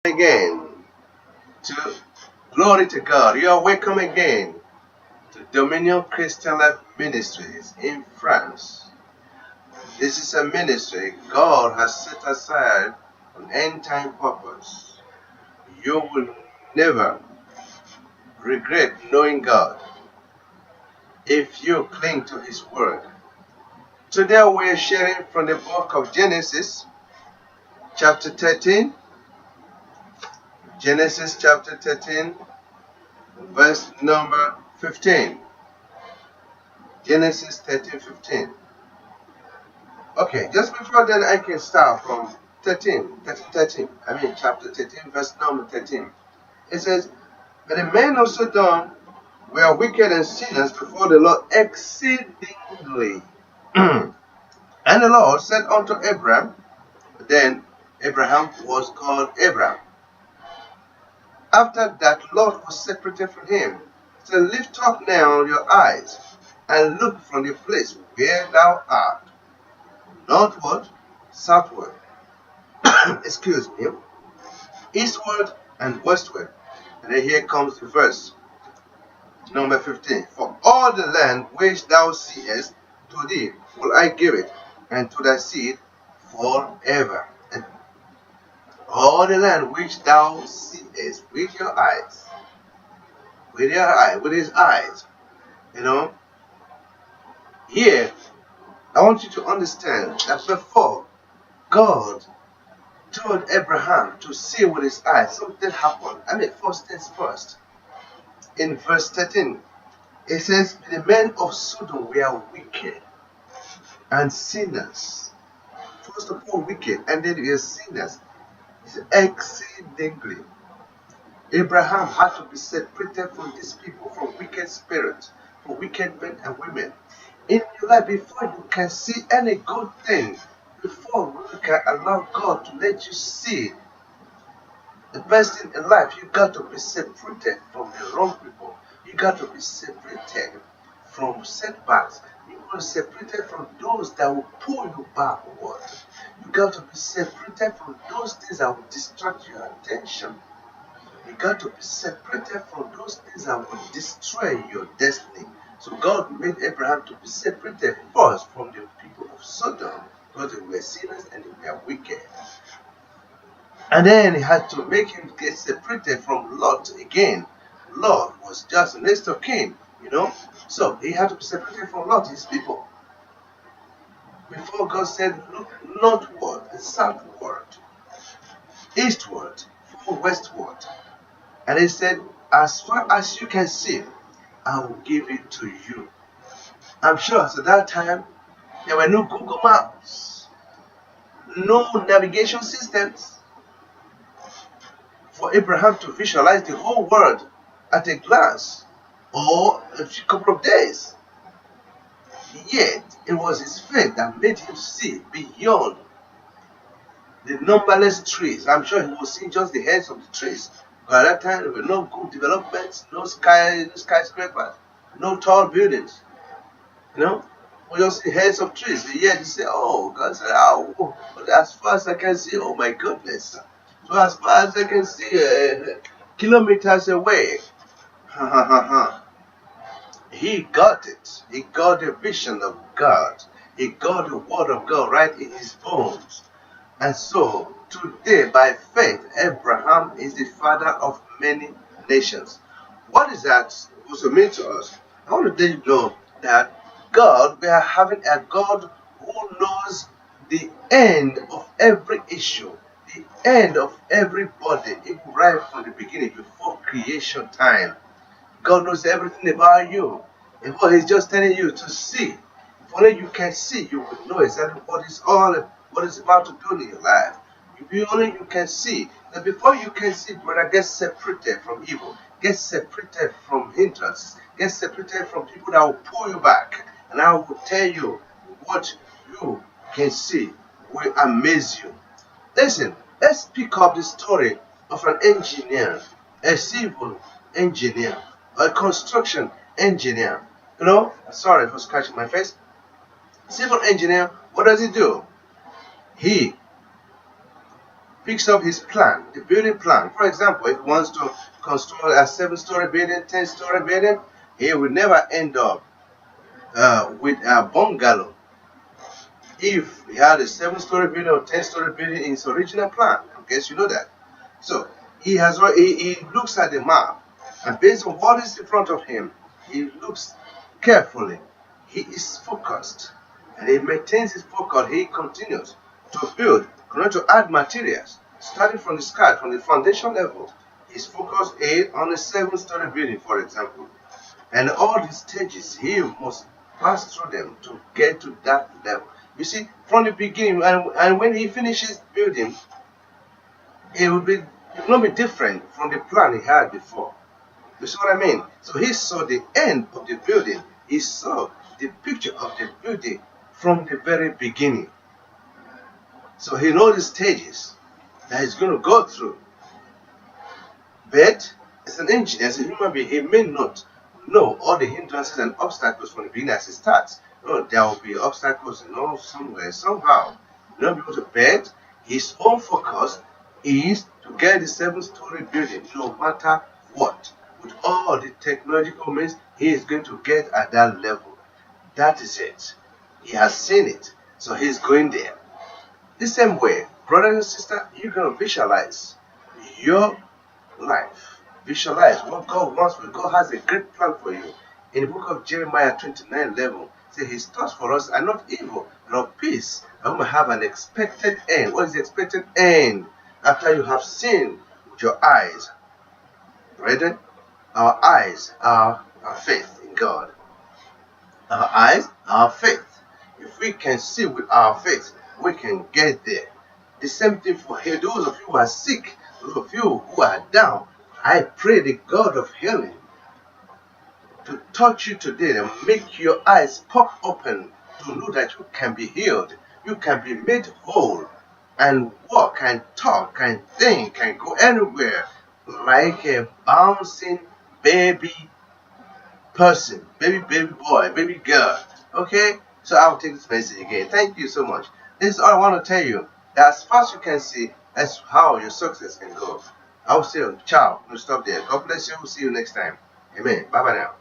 Again to glory to God. You are welcome again to Dominion Christian Life Ministries in France. This is a ministry God has set aside on end time purpose. You will never regret knowing God if you cling to His Word. Today we are sharing from the book of Genesis, chapter 13. Genesis chapter 13, verse number 15. Genesis 13:15. Okay, just before then, I can start from 13. I mean, chapter 13, verse number 13. It says, "But the men of Sodom were wicked and sinners before the Lord exceedingly. And the Lord said unto Abraham," then Abraham was called Abraham. After that, Lot was separated from him. So lift up now your eyes and look from the place where thou art, northward, southward, excuse me, eastward and westward. And then here comes the verse, number 15. "For all the land which thou seest, to thee will I give it, and to thy seed forever." And all the land which thou seest with your eyes, with his eyes, here, I want you to understand that before God told Abraham to see with his eyes, something happened. First things first. In verse 13, it says, "The men of Sodom were wicked and sinners." First of all, wicked, and then they were sinners. It's exceedingly. Abraham had to be separated from these people, from wicked spirits, from wicked men and women. In your life, before you can see any good thing, before you can allow God to let you see the best thing in life, you got to be separated from the wrong people. You got to be separated from setbacks. You got to be separated from those that will pull you backward. You got to be separated from those things that will distract your attention. You got to be separated from those things that will destroy your destiny. So God made Abraham to be separated first from the people of Sodom, because they were sinners and they were wicked. And then he had to make him get separated from Lot again. Lot was just next of kin, So he had to be separated from Lot, his people. Before God said, look northward and southward, eastward, westward. And he said, as far as you can see, I will give it to you. I'm sure at that time, there were no Google Maps, no navigation systems for Abraham to visualize the whole world at a glance or a couple of days. Yet, it was his faith that made him see beyond the numberless trees. I'm sure he was seeing just the heads of the trees. But at that time, there were no good developments, no skyscrapers, no tall buildings. We just see heads of trees. And yet he said, "Oh," God said, "Oh, but as far as I can see, oh my goodness. So as far as I can see, kilometers away." He got it. He got the vision of God. He got the word of God right in his bones. And so, today, by faith, Abraham is the father of many nations. What is that supposed to mean to us? I want to let you know that we are having a God who knows the end of every issue, the end of everybody, even right from the beginning, before creation time. God knows everything about you. And what He's just telling you to see. If only you can see, you will know exactly what is about to do in your life. If only you can see. That before you can see, brother, get separated from evil. Get separated from hindrances. Get separated from people that will pull you back. And I will tell you what you can see will amaze you. Listen, let's pick up the story of an engineer, a civil engineer, a construction engineer. Sorry for scratching my face. Civil engineer, what does he do? He picks up his plan, the building plan. For example, if he wants to construct a 7-story building, 10-story building, he will never end up with a bungalow if he had a 7-story building or 10-story building in his original plan. I guess you know that. So he looks at the map, and based on what is in front of him, he looks carefully. He is focused, and he maintains his focus. He continues to build, to add materials, starting from the scratch, from the foundation level. His focus is on a 7-story building, for example, and all the stages he must pass through them to get to that level. You see, from the beginning, and when he finishes building, it will not be different from the plan he had before. You see what I mean? So he saw the end of the building. He saw the picture of the building from the very beginning. So he knows the stages that he's going to go through. But as an engineer, as a human being, he may not know all the hindrances and obstacles from the beginning as he starts. No, there will be obstacles, somewhere, somehow. Because of that, his own focus is to get the 7-story building, no matter what. With all the technological means, he is going to get at that level. That is it. He has seen it, so he's going there. The same way, brother and sister, you're going to visualize your life. Visualize what God wants for you. God has a great plan for you. In the book of Jeremiah 29:11, say his thoughts for us are not evil, but of peace, and we may have an expected end. What is the expected end? After you have seen with your eyes, brethren, our eyes are our faith in God. Our eyes, our faith. If we can see with our faith, we can get there. The same thing for those of you who are sick, those of you who are down. I pray the God of healing to touch you today and make your eyes pop open to know that you can be healed. You can be made whole and walk and talk and think and go anywhere like a bouncing baby person, baby boy, baby girl. Okay? So I'll take this message again. Thank you so much. This is all I want to tell you. That as far as you can see, that's how your success can go. I'll say, ciao. We'll stop there. God bless you. We'll see you next time. Amen. Bye bye now.